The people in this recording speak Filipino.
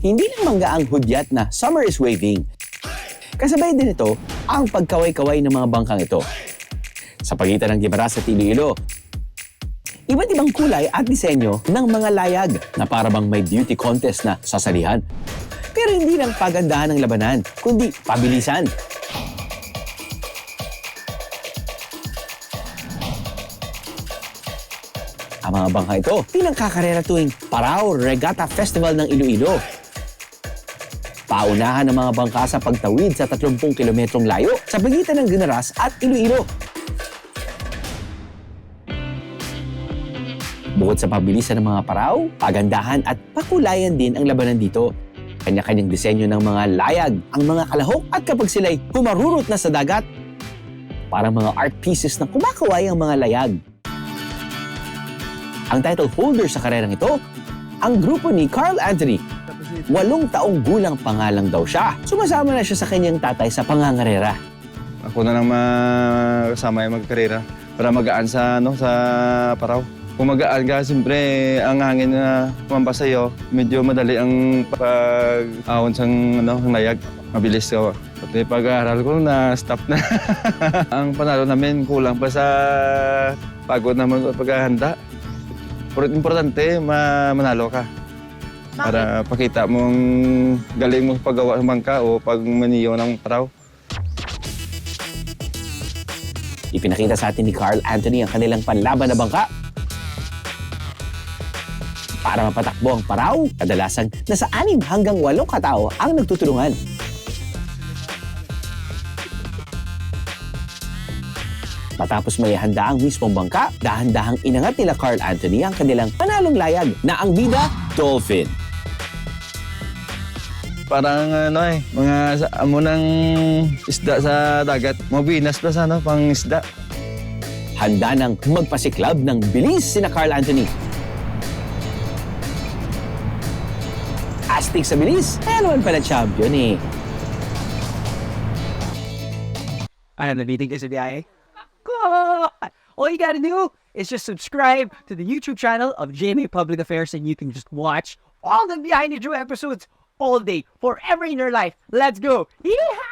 Hindi lang mangga ang hudyat na summer is waving. Kasabay din ito ang pagkaway-kaway ng mga bangkang ito. Sa pagitan ng Guimaras at Iloilo, iba't ibang kulay at disenyo ng mga layag na para bang may beauty contest na sasalihan. Pero hindi lang pagandahan ng labanan, kundi pabilisan. Ang mga bangka ito, pinangkakarera tuwing Parao Regatta Festival ng Iloilo. Paunahan ng mga bangka sa pagtawid sa 30 kilometrong layo sa pagitan ng Guimaras at Iloilo. Bukod sa pabilisan ng mga paraw, pagandahan at pakulayan din ang labanan dito. Kanya-kanyang disenyo ng mga layag, ang mga kalahok at kapag sila'y humarurot na sa dagat, parang mga art pieces na kumakaway ang mga layag. Ang title holder sa karerang ito, ang grupo ni Carl Anthony. 8 taong gulang pa nga lang daw siya. Sumasama na siya sa kanyang tatay sa pangangarera. Ako na lang kasama yung magkarera para magaan sa paraw. Kung magaan ka, siyempre ang hangin na kumampas sa'yo, medyo madali ang pag-ahon sa layag. Mabilis ka. Pati pag-aaral ko na-stop na. Ang panalo namin kulang pa sa pagod naman paghahanda. Importante, manalo ka. Para pakita mong galing mo paggawa ng bangka o pag maniyo ng paraw. Ipinakita sa atin ni Carl Anthony ang kanilang panlaban na bangka. Para mapatakbo ang paraw, kadalasan nasa 6 hanggang 8 katao ang nagtutulungan. Matapos may handa ang mismong bangka, dahan-dahang inangat nila Carl Anthony ang kanilang panalong layag na ang bida, Dolphin. Parang mga amunang isda sa dagat. Mabinas pa sa pang isda. Handa ng magpasiklab ng bilis sina Carl Anthony. Astig sa bilis, kaya naman pala champion eh. I have the meeting is BIA. All you gotta do is just subscribe to the YouTube channel of GMA Public Affairs and you can just watch all the Behind the Drew episodes all day, forever in your life. Let's go! Yeehaw!